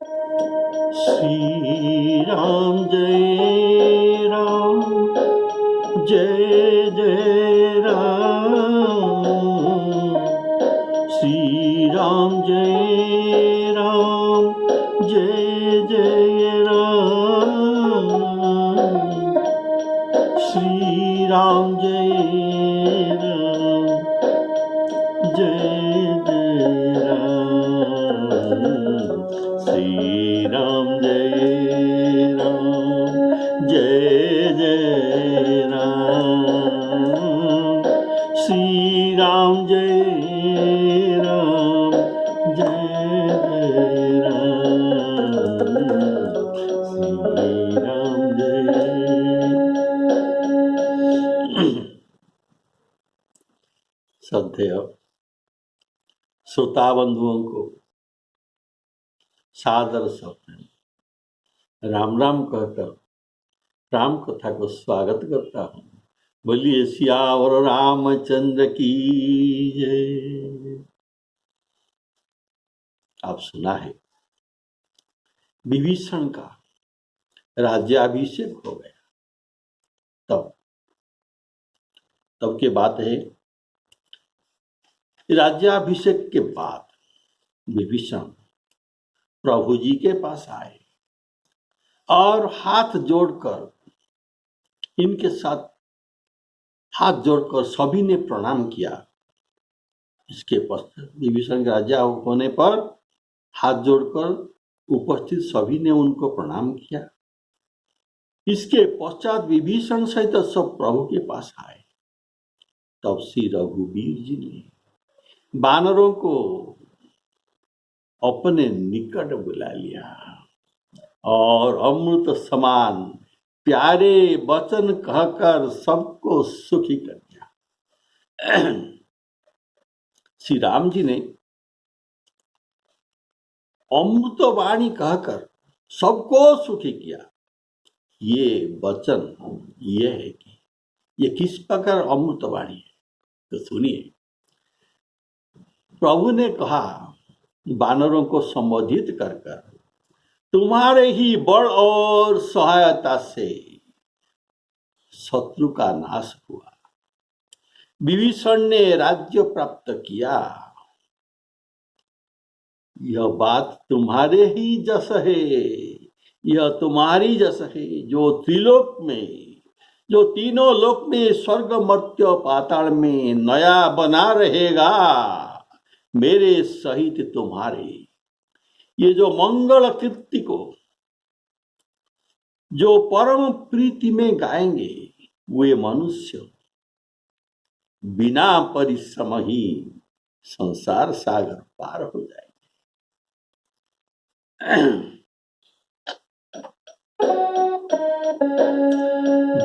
श्री राम जय राम, जय जय राम। श्री राम जय राम, जय जय राम। श्री राम जय राम, जय जय राम। श्री राम जय राम, जय जय राम। श्री राम जय राम, जय जय राम। श्री राम जय। श्रद्धेय श्रोता बंधुओं को सादर सप्रेम राम राम कहकर राम कथा को स्वागत करता हूँ। बोलिए सियावर रामचंद्र की जय। आप सुना है विभीषण का राज्याभिषेक हो गया। तब की बात है, राज्याभिषेक के बाद विभीषण प्रभु जी के पास आए और हाथ जोड़कर इनके साथ हाथ जोड़कर सभी ने प्रणाम किया। इसके पश्चात विभीषण के राजा होने पर हाथ जोड़कर उपस्थित सभी ने उनको प्रणाम किया। इसके पश्चात विभीषण सहित सब प्रभु के पास आए। तब श्री रघुवीर जी ने वानरों को अपने निकट बुला लिया और अमृत समान प्यारे वचन कहकर सबको सुखी कर दिया। श्री राम जी ने अमृत वाणी कहकर सबको सुखी किया। ये वचन ये है कि ये किस प्रकार अमृत वाणी है, तो सुनिए। प्रभु ने कहा वानरों को संबोधित कर कर, तुम्हारे ही बल और सहायता से शत्रु का नाश हुआ, विभीषण ने राज्य प्राप्त किया। यह बात तुम्हारे ही जस है, यह तुम्हारी जस है, जो त्रिलोक में, जो तीनों लोक में, स्वर्ग मर्त्य पाताल में नया बना रहेगा मेरे सहित तुम्हारे। ये जो मंगल कीर्ति को जो परम प्रीति में गाएंगे वे मनुष्य बिना परिश्रम ही संसार सागर पार हो जाएंगे।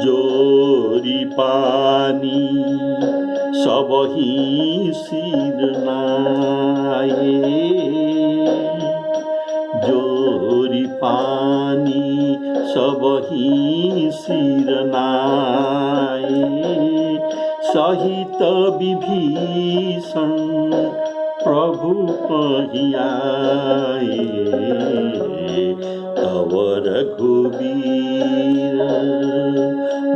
जोरी पानी सब ही सिर नाये, जोरी पानी सब ही सिर नाये, सहित विभीषण प्रभु कहि आए। तब रघुवीर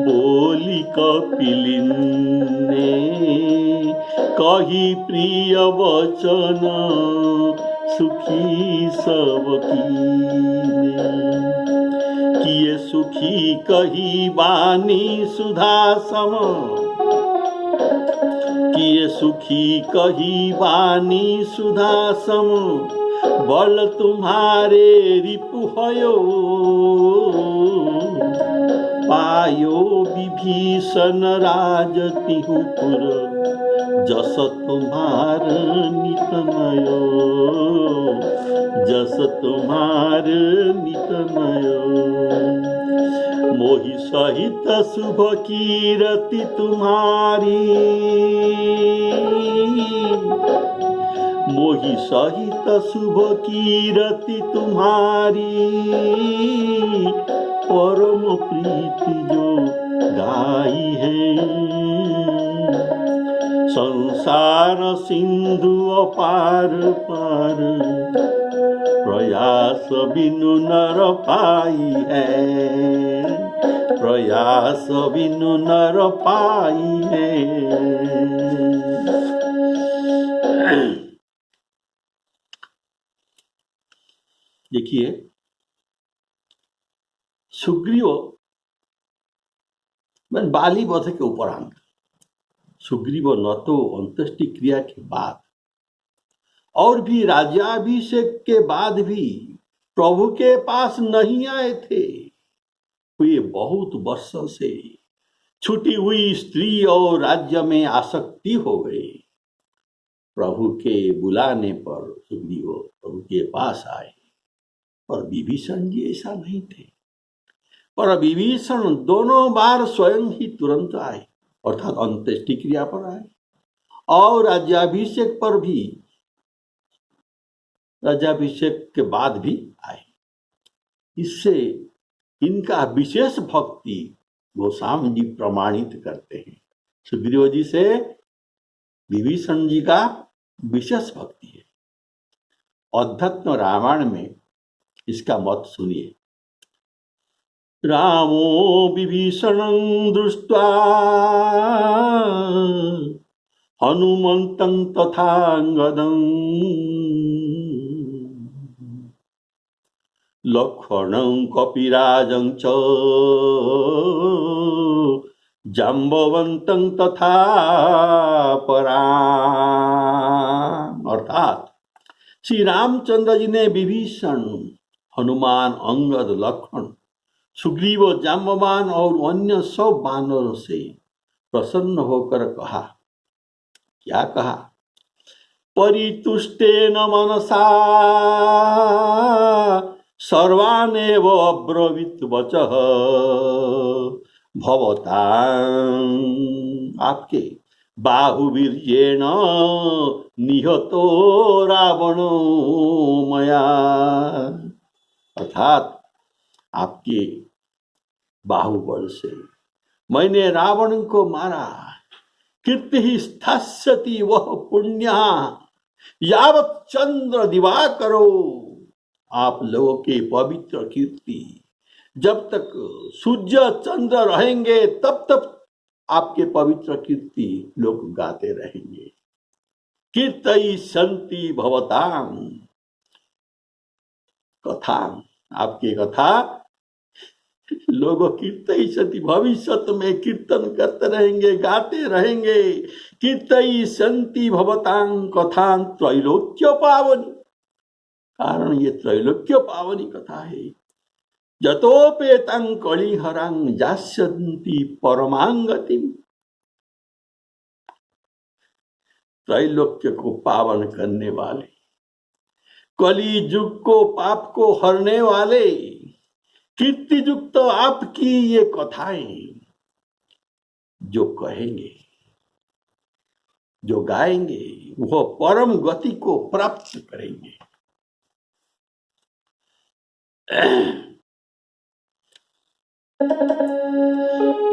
बोली कपिलिन्ने, कही प्रिय वचन सुखी सब कीने। किए सुखी कही वाणी सुधा सम, किए सुखी कही वाणी सुधा सम, बल तुम्हारे रिपु भयो, पायो विभीषण राज तिहुपुर, जस तुम्हार नित नयो, जस तुम्हार नित नयो। मोहि सहित शुभ कीरति तुम्हारी, मोहि सहित शुभ कीरति तुम्हारी, परम प्रीति जो गाई है। संसार सिंधु अपार पार, प्रयास बिनु नर पाई है, प्रयास बिनु नर पाई है। देखिए, सुग्रीव बाली वध के उपरांत सुग्रीव न तो अंत्येष्टि क्रिया के बाद और भी राज्याभिषेक के बाद भी प्रभु के पास नहीं आए थे। वे बहुत वर्षों से छुटी हुई स्त्री और राज्य में आसक्ति हो गए। प्रभु के बुलाने पर सुग्रीव प्रभु के पास आए, पर विभीषण जी ऐसा नहीं थे। पर विभीषण दोनों बार स्वयं ही तुरंत आए, अर्थात अंत्येष्टि क्रिया पर आए और राज्याभिषेक पर भी, राज्याभिषेक के बाद भी आए। इससे इनका विशेष भक्ति गोस्वामी जी प्रमाणित करते हैं। सुग्रीव जी से विभीषण जी का विशेष भक्ति है। अध्यात्म रामायण में इसका मत सुनिए। रामो विभीषणं दृष्ट्वा हनुमन्तं तथांगदं लक्ष्मणं कपिराजं च जाम्बवन्तं तथा परान्। अर्थात श्री रामचंद्र जी ने विभीषण, हनुमान, अंगद, लक्ष्मण, सुग्रीव, जाम्बवान और अन्य सब वानरों से प्रसन्न होकर कहा। क्या कहा? परितुष्टेन मनसा सर्वानेव अब्रवीत वचः भवतां आपके बाहुवीर्येण निहतो रावणो मया। अर्थात आपके बाहुबल से मैंने रावण को मारा। कीर्ति ही स्थास्यति वह पुण्य यावत् चंद्र दिवाकरो। आप लोगों के पवित्र कीर्ति जब तक सूर्य चंद्र रहेंगे तब तक आपके पवित्र कीर्ति लोग गाते रहेंगे। कीर्तई संति भवतां कथा, आपकी कथा लोगों कीर्तई सती भविष्य में कीर्तन करते रहेंगे, गाते रहेंगे। कीर्तई संति भवतां कथा त्रैलोक्य पावनी, कारण ये त्रैलोक्य पावनी कथा है। जतोपेतं कलिहरं जास्यन्ति परमांगति, त्रैलोक्य को पावन करने वाले, कली युग को पाप को हरने वाले, कीर्ति युक्त आपकी ये कथाएं जो कहेंगे, जो गाएंगे, वह परम गति को प्राप्त करेंगे।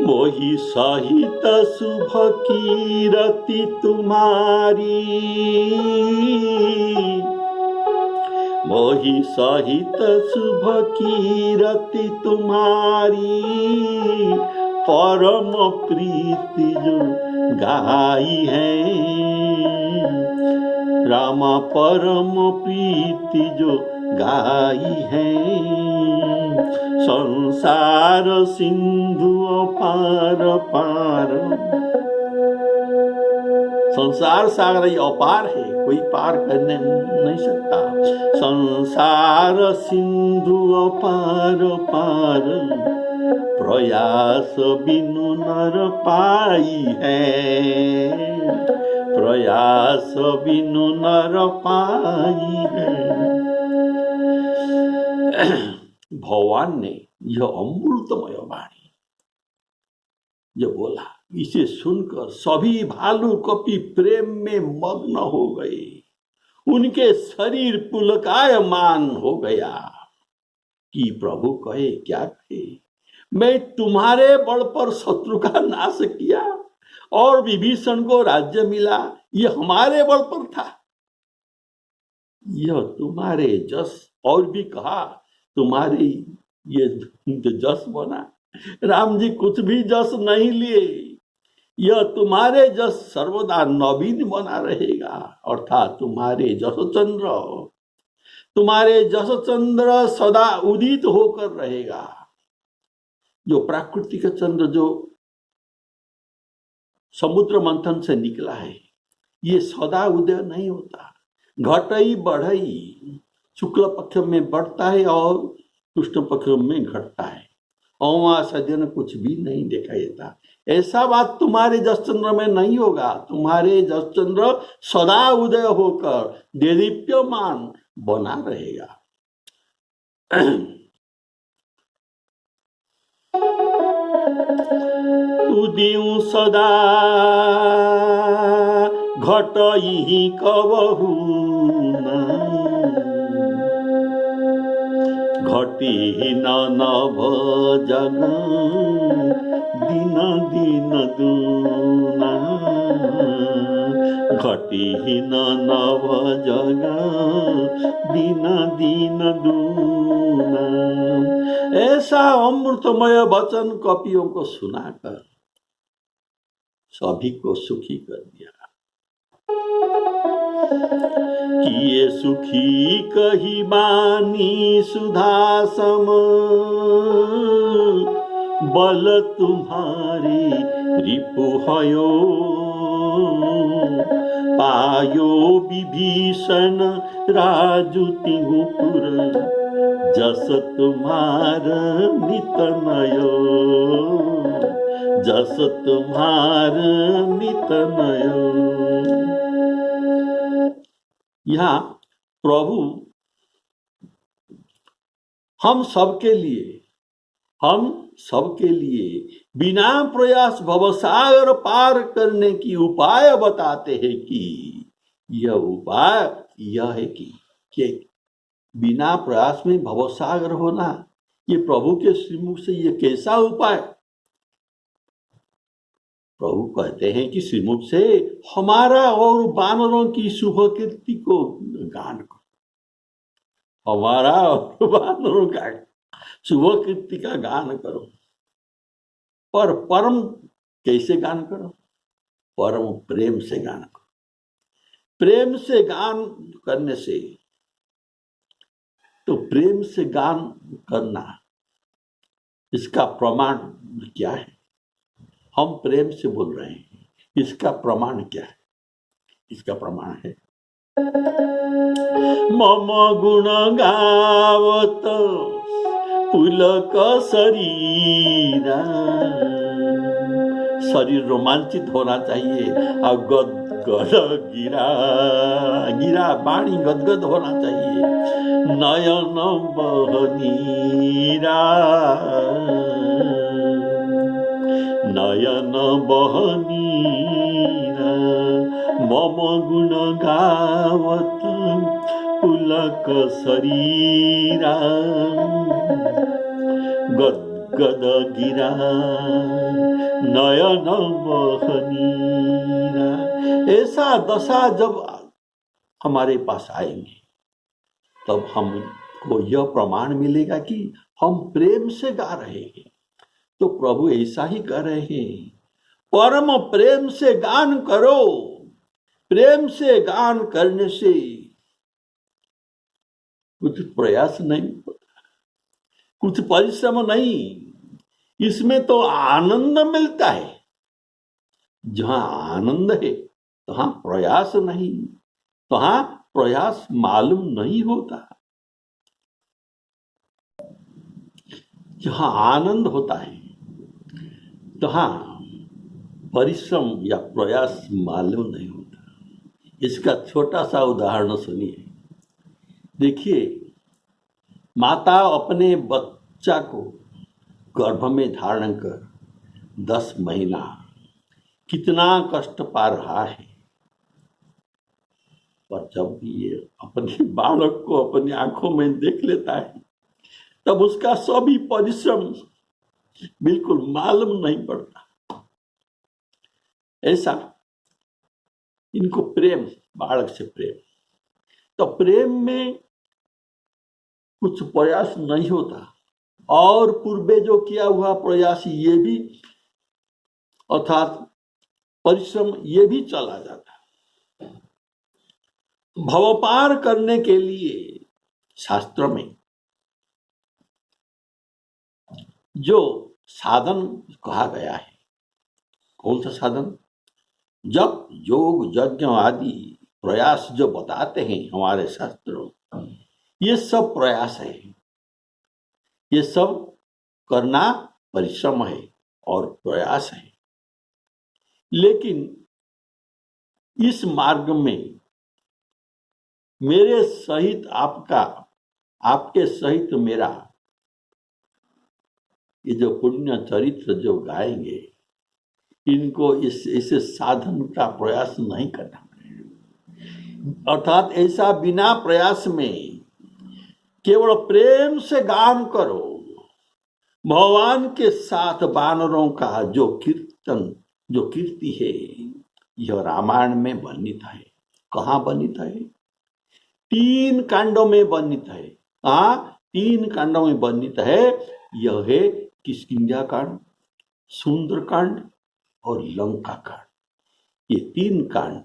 मोहि सहित शुभ कीरति तुम्हारी, मोहि सहित शुभ कीरति तुम्हारी, परम प्रीति जो गाई है। रामा परम प्रीति जो गाई है। संसार सिंधु अपार पार, संसार सागर ये अपार है, कोई पार करने नहीं सकता। संसार सिंधु अपार पार, प्रयास बिनु नर पाई है, प्रयास बिनु नर पाई है। भगवान ने यह अमृतमय वाणी जो बोला, इसे सुनकर सभी भालू कपि प्रेम में मग्न हो गए। उनके शरीर पुलकायमान हो गया कि प्रभु कहे क्या कहे, मैं तुम्हारे बल पर शत्रु का नाश किया और विभीषण को राज्य मिला, यह हमारे बल पर था। यह तुम्हारे जस और भी कहा तुम्हारी ये जो जस बना, राम जी कुछ भी जस नहीं लिए, यह तुम्हारे जस सर्वदा नवीन बना रहेगा, अर्थात तुम्हारे जस चंद्र सदा उदित होकर रहेगा। जो प्राकृतिक चंद्र जो समुद्र मंथन से निकला है, ये सदा उदय नहीं होता, घटई बढ़ई, शुक्ल पक्ष में बढ़ता है और कृष्ण पक्ष में घटता है, अमावस्या दिन कुछ भी नहीं देखा देता। ऐसा बात तुम्हारे जस चंद्र में नहीं होगा। तुम्हारे जस चंद्र सदा उदय होकर देदीप्यमान बना रहेगा। उदिऊ सदा घटई कबहू घटी न नभ जग दिन दिन दूना, घटी न नभ जग दिन दिन दूना। ऐसा अमृतमय वचन कपियों को सुनाकर सभी को सुखी कर दिया। किए सुखी कही बानी सुधा सम, बल तुम्हारी रिपु हयो, पायो विभीषण राजु तिहुपुर, जस तुम्हार नित नयो, जस तुम्हार नित नयो। यहाँ प्रभु हम सबके लिए बिना प्रयास भवसागर पार करने की उपाय बताते हैं कि यह उपाय यह है कि बिना प्रयास में भवसागर होना, ये प्रभु के श्रीमुख से ये कैसा उपाय। प्रभु कहते हैं कि श्रीमुख से हमारा और वानरों की शुभ कीर्ति को गान करो, हमारा और वानरों का शुभ कीर्ति का गान करो। पर परम कैसे गान करो? परम प्रेम से गान करो। प्रेम से गान करने से, तो प्रेम से गान करना, इसका प्रमाण क्या है? हम प्रेम से बोल रहे हैं, इसका प्रमाण क्या है? इसका प्रमाण है मम गुण गावत पुलक शरीरा। शरीर रोमांचित होना चाहिए और गदगद गिरा वाणी गदगद होना चाहिए। नयन बहनीरा, नयन बहनीरा, मम गुण गावत पुलक शरीरा, गदगद गिरा नयन बहनीरा। ऐसा दशा जब हमारे पास आएंगे तब हमको यह प्रमाण मिलेगा कि हम प्रेम से गा रहे हैं। तो प्रभु ऐसा ही कर रहे हैं, परम प्रेम से गान करो। प्रेम से गान करने से कुछ प्रयास नहीं होता, कुछ परिश्रम नहीं, इसमें तो आनंद मिलता है। जहां आनंद है तहां प्रयास नहीं, तहां प्रयास मालूम नहीं होता। जहां आनंद होता है तहां परिश्रम या प्रयास मालूम नहीं होता। इसका छोटा सा उदाहरण सुनिए। देखिए, माता अपने बच्चा को गर्भ में धारण कर 10 महीना कितना कष्ट पा रहा है, पर जब ये अपने बालक को अपनी आंखों में देख लेता है तब उसका सभी परिश्रम बिल्कुल मालूम नहीं पड़ता। ऐसा इनको प्रेम, बालक से प्रेम। तो प्रेम में कुछ प्रयास नहीं होता, और पूर्वे जो किया हुआ प्रयास ये भी अर्थात परिश्रम ये भी चला जाता। भव पार करने के लिए शास्त्र में जो साधन कहा गया है, कौन सा साधन? जप योग यज्ञ आदि प्रयास जो बताते हैं हमारे शास्त्रों, ये सब प्रयास है, ये सब करना परिश्रम है और प्रयास है। लेकिन इस मार्ग में मेरे सहित आपका, आपके सहित मेरा, ये जो पुण्य चरित्र जो गाएंगे, इनको इस साधन का प्रयास नहीं करना, अर्थात ऐसा बिना प्रयास में केवल प्रेम से गान करो। भगवान के साथ वानरों का जो कीर्तन, जो कीर्ति है, यह रामायण में वर्णित है। कहाँ वर्णित है? 3 कांडों में वर्णित है। कहाँ? 3 कांडों में वर्णित है। यह है किष्किंधा कांड, सुंदरकांड और लंका कांड। ये 3 कांड,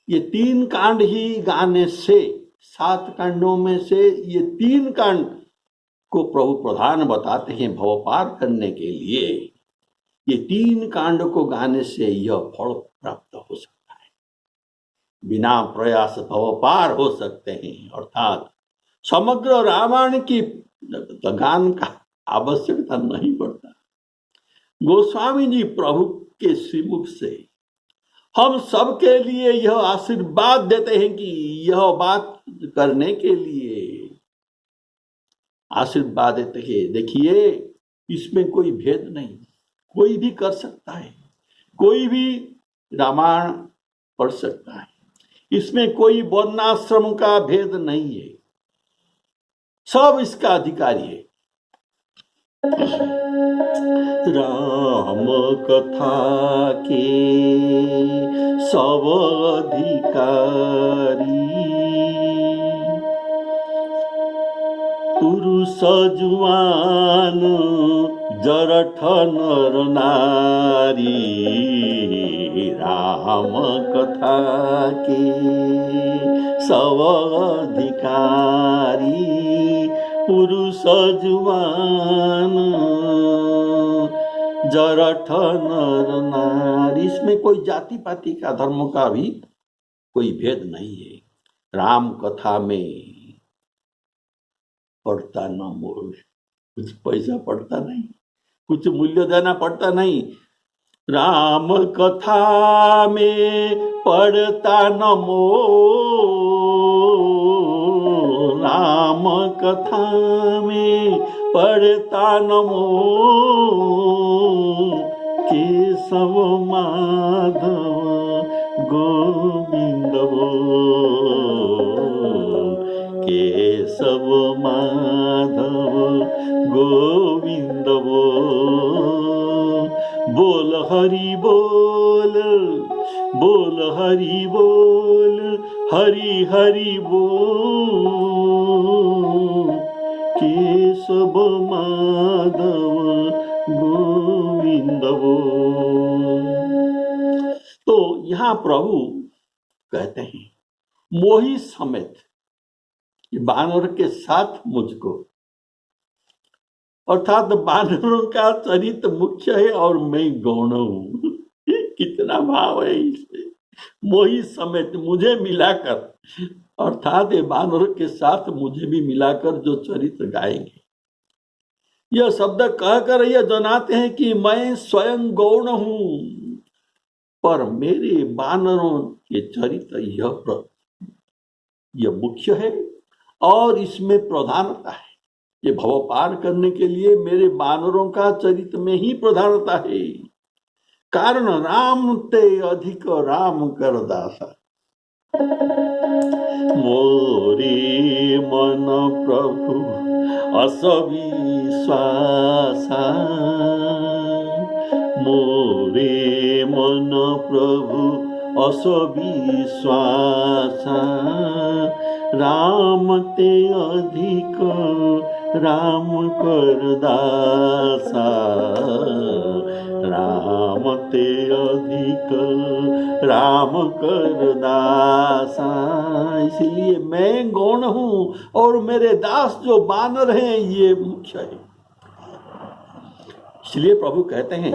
ये 3 कांड ही गाने से, 7 कांडों में से ये 3 कांड को प्रभु प्रधान बताते हैं भव पार करने के लिए। ये 3 कांड को गाने से यह फल प्राप्त हो सकता है। बिना प्रयास भव पार हो सकते हैं, अर्थात समग्र रामायण की गान का आवश्यकता नहीं पड़ता। गोस्वामी जी प्रभु के श्रीमुख से हम सबके लिए यह आशीर्वाद देते हैं कि यह बात करने के लिए आशीर्वाद देते हैं। देखिए, इसमें कोई भेद नहीं, कोई भी कर सकता है, कोई भी रामायण पढ़ सकता है। इसमें कोई वर्णाश्रम का भेद नहीं है, सब इसका अधिकारी है। राम कथा के सब अधिकारी, पुरुष जुआन जरठ नर नारी। राम कथा के सब अधिकारी, पुरुष जुआन जरठ नर नारी। इसमें कोई जाति पाति का, धर्म का भी कोई भेद नहीं है। राम कथा में पड़ता न मोल, कुछ पैसा पड़ता नहीं, कुछ मूल्य देना पड़ता नहीं। राम कथा में पड़ता न मोल, राम कथा में पड़ता न मोल। केशव माधव गोविंद केशव माधव गोविंद बोल हरि बोल, बोल हरि बोल, हरि हरि बोल। केशव माधव गोविंद बोल। तो यहाँ प्रभु कहते हैं, मोही समेत वानर के साथ मुझको, अर्थात वानरों का चरित्र मुख्य है और मैं गौण हूं। कितना भाव है इसमें। मोही समेत, मुझे मिलाकर, अर्थात वानर के साथ मुझे भी मिलाकर जो चरित्र गाएंगे। यह शब्द कहकर यह जनाते हैं कि मैं स्वयं गौण हूं, पर मेरे वानरों के चरित्र यह मुख्य है और इसमें प्रधानता है। ये भव पार करने के लिए मेरे वानरों का चरित्र में ही प्रधानता है। कारण राम ते अधिक राम कर दासा, मोरे मन प्रभु असविश्वासा। मोरे मन प्रभु असो विश्वास राम ते अधिक राम कर दासा राम ते अधिक राम कर दासा। इसलिए मैं गौण हूं और मेरे दास जो बानर हैं ये मुख्य है। इसलिए प्रभु कहते हैं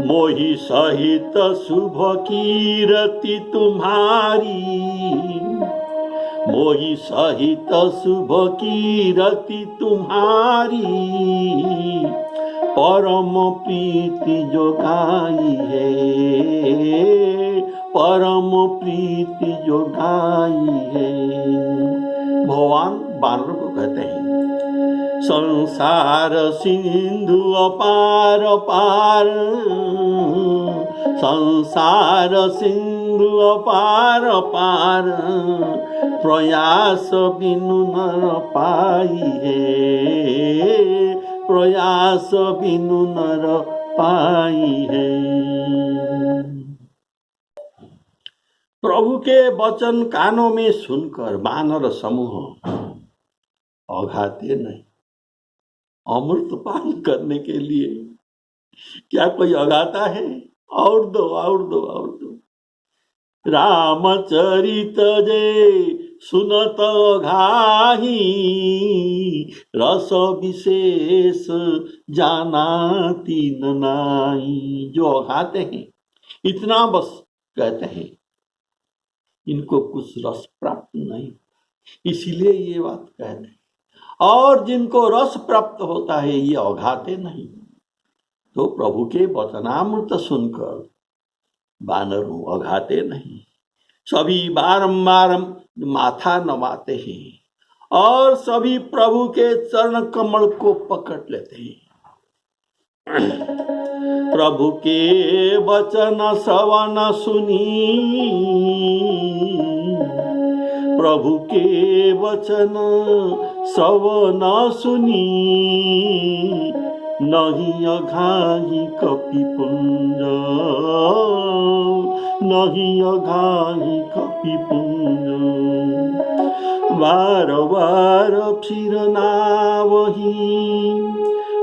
मोहि सहित शुभ कीर्ति तुम्हारी, मोहि सहित शुभ कीर्ति तुम्हारी, परम प्रीति जो गाई है, परम प्रीति जो गाई है। भगवान बानर को कहते हैं संसार सिंधु अपार पार, संसार सिंधु अपार पार, प्रयास बिनु नर पाई है, प्रयास बिनु नर पाई है। प्रभु के वचन कानों में सुनकर वानर समूह औघाते नहीं। अमृत पान करने के लिए क्या कोई औघाता है? और दो और दो और दो। रामचरित जे सुनत घाही, रस विशेष जाना तीन नाई। जो औघाते हैं इतना बस कहते हैं, इनको कुछ रस प्राप्त नहीं, इसीलिए ये बात कहते हैं। और जिनको रस प्राप्त होता है ये औघाते नहीं। तो प्रभु के वचनामृत सुनकर वानर औघाते नहीं, सभी बारंबार माथा नवाते हैं और सभी प्रभु के चरण कमल को पकड़ लेते हैं। प्रभु के वचन श्रवण सुनी, प्रभु के वचन श्रवण सुनी, नहीं अघाही कपिपुंज, नहीं अघाही कपिपुंज। बार बार सिर नावही,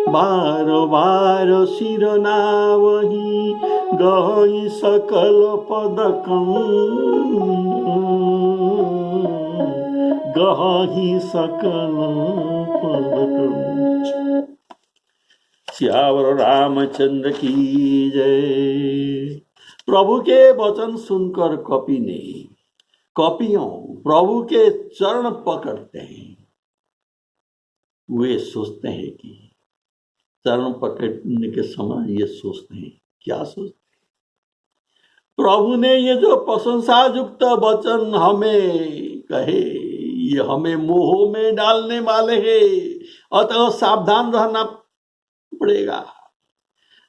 बार बार सिर नावही, गई सकल पदकं, गही सकल पदकं। सियावर रामचंद्र की जय। प्रभु के वचन सुनकर कपियों प्रभु के चरण पकड़ते हैं। वे सोचते हैं कि चरण पकड़ने के समय ये सोचते हैं, क्या सोचते हैं? प्रभु ने ये जो प्रशंसा युक्त वचन हमें कहे, ये हमें मोह में डालने वाले हैं, अतः सावधान रहना पड़ेगा।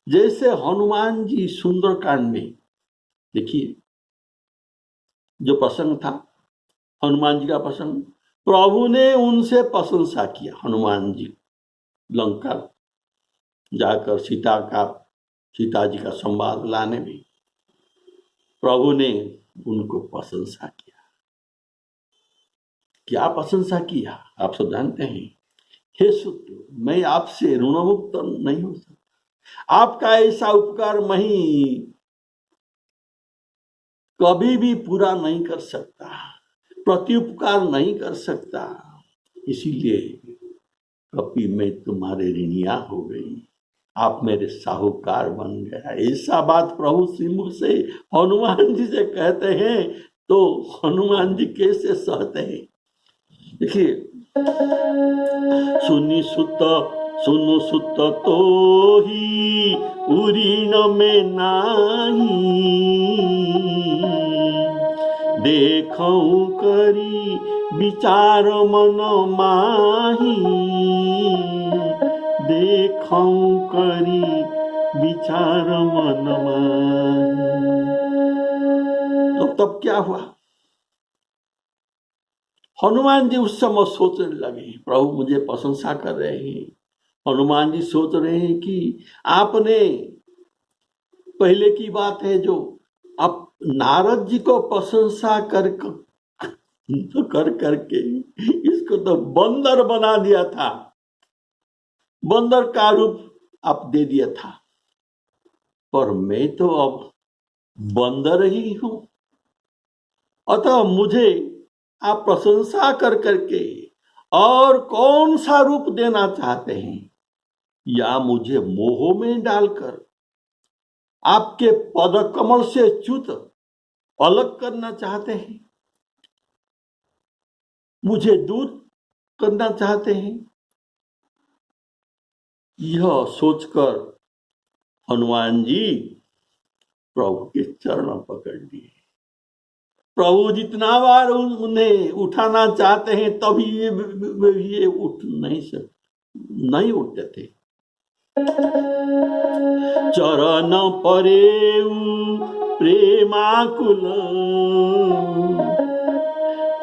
जैसे हनुमान जी सुंदरकांड में देखिए जो प्रसंग था, हनुमान जी का प्रसंग, प्रभु ने उनसे प्रशंसा किया। हनुमान जी लंका जाकर सीता जी का संवाद लाने में प्रभु ने उनको प्रशंसा किया। क्या प्रशंसा किया आप सब जानते हैं। हे सुत, मैं आपसे ऋणमुक्त नहीं हो सकता, आपका ऐसा उपकार मैं कभी भी पूरा नहीं कर सकता, प्रत्युपकार नहीं कर सकता, इसीलिए कभी मैं तुम्हारे ऋणिया हो गई, आप मेरे साहूकार बन गया। ऐसा बात प्रभु श्रीमुख से हनुमान जी से कहते हैं, तो हनुमान जी कैसे सहते हैं। देखिए, सुनु सुत तो ही उरीन में नाही, देखऊं करी विचार मन माही, देखऊं करी विचार मन माही। तो तब क्या हुआ? हनुमान जी उस समय सोचने लगे, प्रभु मुझे प्रशंसा कर रहे हैं। हनुमान जी सोच रहे हैं कि आपने, पहले की बात है जो आप नारद जी को प्रशंसा कर करके इसको तो बंदर बना दिया था, बंदर का रूप आप दे दिया था। पर मैं तो अब बंदर ही हूं, अतः मुझे आप प्रशंसा कर करके और कौन सा रूप देना चाहते हैं, या मुझे मोह में डालकर आपके पद कमल से च्युत अलग करना चाहते हैं, मुझे दूर करना चाहते हैं। यह सोचकर हनुमान जी प्रभु के चरण पकड़ लिए। प्रभु जितना बार उन्हें उठाना चाहते हैं तभी ये उठ नहीं सकते, नहीं उठते थे। चरण परेऊ प्रेमाकुल,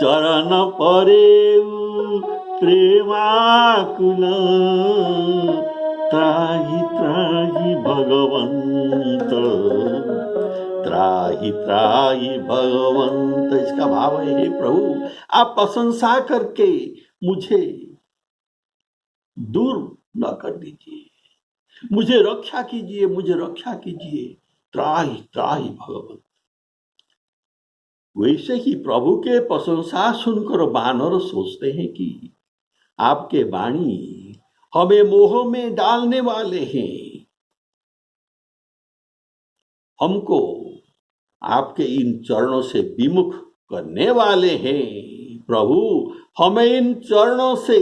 चरण परेऊ प्रेमाकुल, त्राहि त्राहि भगवंत, त्राहि त्राहि भगवंत। इसका भाव है, हे प्रभु आप प्रशंसा करके मुझे दूर न कर दीजिए, मुझे रक्षा कीजिए, मुझे रक्षा कीजिए, त्राहि त्राहि भगवंत। वैसे ही प्रभु के प्रशंसा सुनकर वानर सोचते हैं कि आपके वाणी हमें मोह में डालने वाले हैं, हमको आपके इन चरणों से विमुख करने वाले हैं। प्रभु हमें इन चरणों से,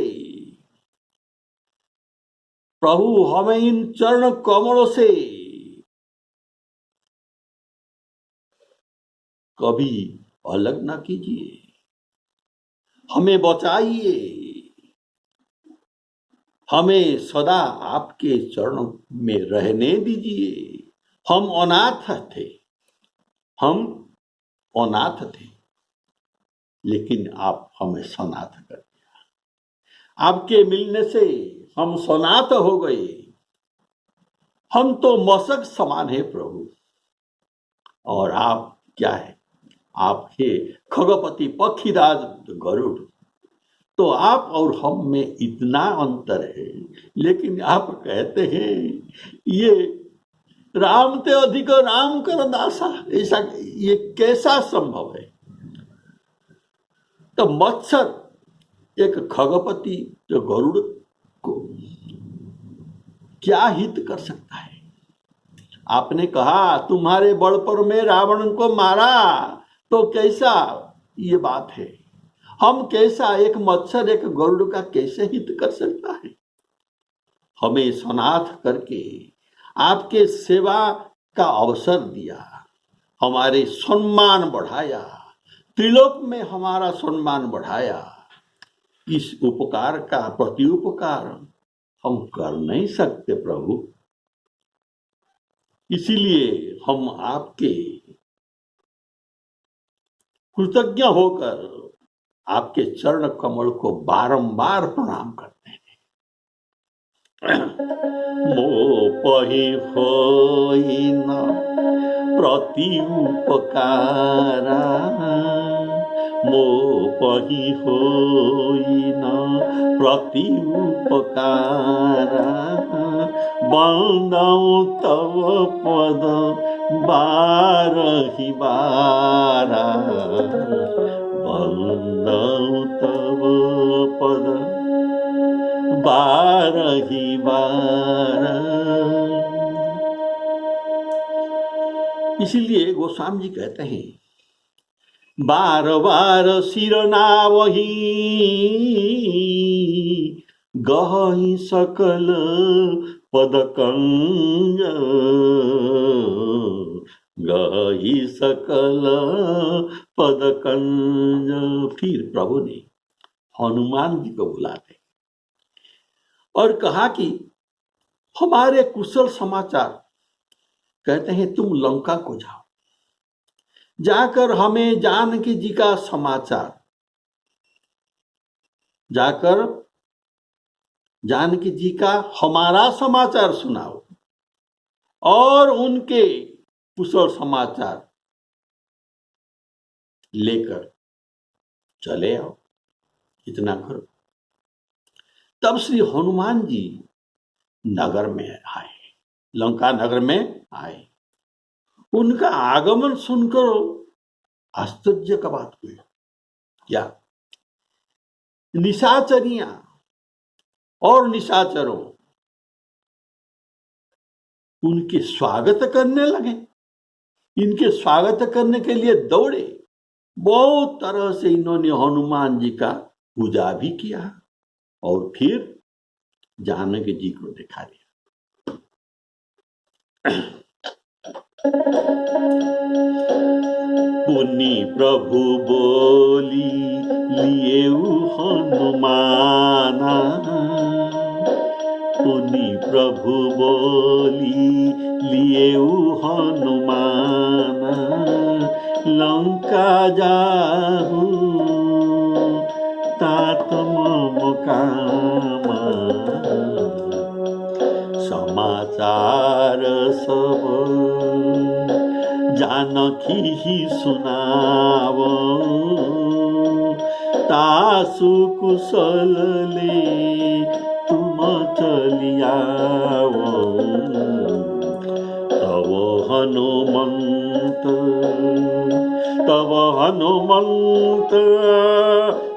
प्रभु हमें इन चरण कमलों से कभी अलग ना कीजिए, हमें बचाइए, हमें सदा आपके चरणों में रहने दीजिए। हम अनाथ थे, हम अनाथ थे, लेकिन आप हमें सनाथ कर दिया। आपके मिलने से हम सनाथ हो गए। हम तो मशक समान है प्रभु, और आप क्या है, आप हे खगपति पक्षीराज गरुड़। तो आप और हम में इतना अंतर है, लेकिन आप कहते हैं ये राम ते अधिक राम कर दासा। ऐसा ये कैसा संभव है? तो मत्सर एक खगपति जो गरुड़ को क्या हित कर सकता है? आपने कहा तुम्हारे बल पर मैं रावण को मारा, तो कैसा ये बात है? हम कैसा, एक मत्सर एक गरुड़ का कैसे हित कर सकता है? हमें सनाथ करके आपके सेवा का अवसर दिया, हमारे सम्मान बढ़ाया, त्रिलोक में हमारा सम्मान बढ़ाया। इस उपकार का प्रति उपकार हम कर नहीं सकते प्रभु, इसीलिए हम आपके कृतज्ञ होकर आपके चरण कमल को बारंबार प्रणाम करते हैं। मोपहि होई न प्रति उपकारा, मोपहि होई न प्रति उपकारा, बंदौ तव पद बारहि बारा, बंदौ तव पद बारहि बारा। इसीलिए गोस्वामी जी कहते हैं, बार बार सिर नावहि गहहि सकल पदकंज, गहहि सकल पदकंज। फिर प्रभु ने हनुमान जी को बुलाते और कहा कि हमारे कुशल समाचार, कहते हैं तुम लंका को जाओ, जाकर हमें जानकी जी का समाचार, जाकर जानकी जी का हमारा समाचार सुनाओ और उनके कुशल समाचार लेकर चले आओ, इतना करो। तब श्री हनुमान जी नगर में आए, लंका नगर में आए। उनका आगमन सुनकर आश्चर्य का बात हुई। क्या निशाचरियां और निशाचरों उनके स्वागत करने लगे, इनके स्वागत करने के लिए दौड़े। बहुत तरह से इन्होंने हनुमान जी का पूजा भी किया और फिर जानकी जी को दिखा दिया। पुनि प्रभु बोली लिएउ हनुमाना, पुनि प्रभु बोली लिएउ हनुमाना, लंका जाहु तात मम कामा, समाचार सब जानकी ही सुनाव, तासु कुशल ले तुम चलियाव। तब हनुमंत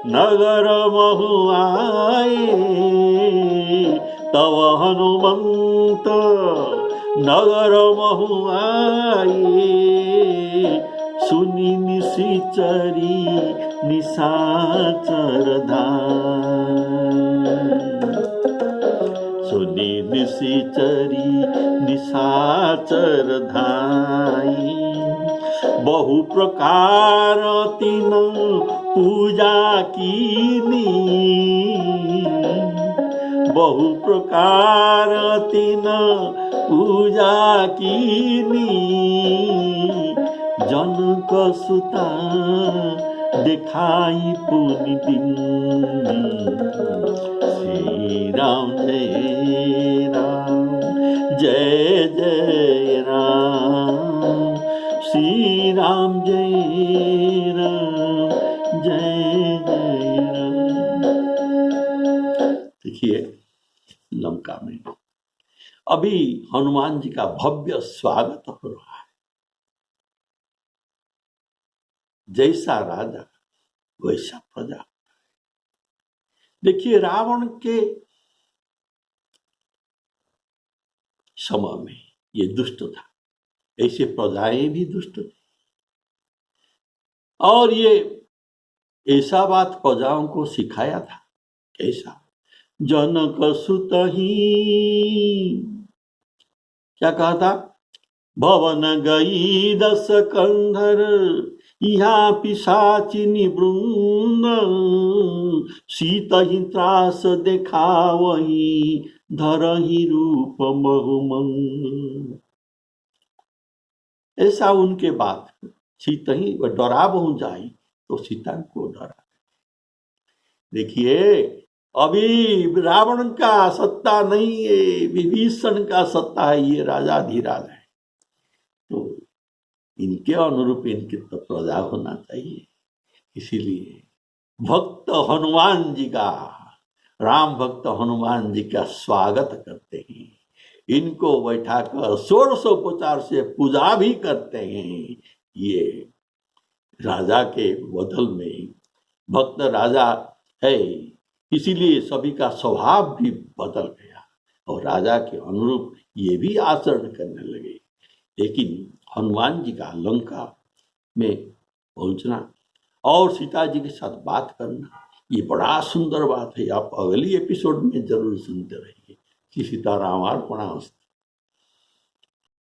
नगर महु आए, तब हनुमंत नगर महु आए, सुनी निशिचरी निशाचर धाम, सुनी निशिचरी निशाचर धाई। बहु प्रकार तीन पूजा कीनी, बहु प्रकार तीन पूजा कीनी, जनक सुता दिखाई पुनि दीनी। श्री राम जय राम जय जय राम, श्री राम जय राम जय जय राम। देखिए लंका में अभी हनुमान जी का भव्य स्वागत हो रहा है। जैसा राजा वैसा प्रजा। देखिए रावण के समय में ये दुष्ट था, ऐसे प्रजाएं भी दुष्ट थी, और ये ऐसा बात प्रजाओं को सिखाया था। कैसा? जनक सुत ही क्या कहा था? भवन गई 10 कंधर, यहाँ पिशाचिनी वृंद, सीत ही त्रास देखावही, धरही रूप बहुमंद। ऐसा उनके बाद सीता ही डरा बहु जाई तो सीता को डरा। देखिए अभी रावण का सत्ता नहीं है, विभीषण का सत्ता है, ये राजाधिराज है। तो इनके अनुरूप इनके तो प्रजा होना चाहिए। इसीलिए भक्त हनुमान जी का, राम भक्त हनुमान जी का स्वागत करते हैं, इनको बैठाकर षोडशोपचार से पूजा भी करते हैं। ये राजा के बदल में भक्त राजा है, इसीलिए सभी का स्वभाव भी बदल गया और राजा के अनुरूप ये भी आचरण करने लगे। लेकिन हनुमान जी का लंका में पहुंचना और सीता जी के साथ बात करना, ये बड़ा सुंदर बात है। आप अगली एपिसोड में जरूर सुनते रहिए। सीताराम अर्पणमस्तु।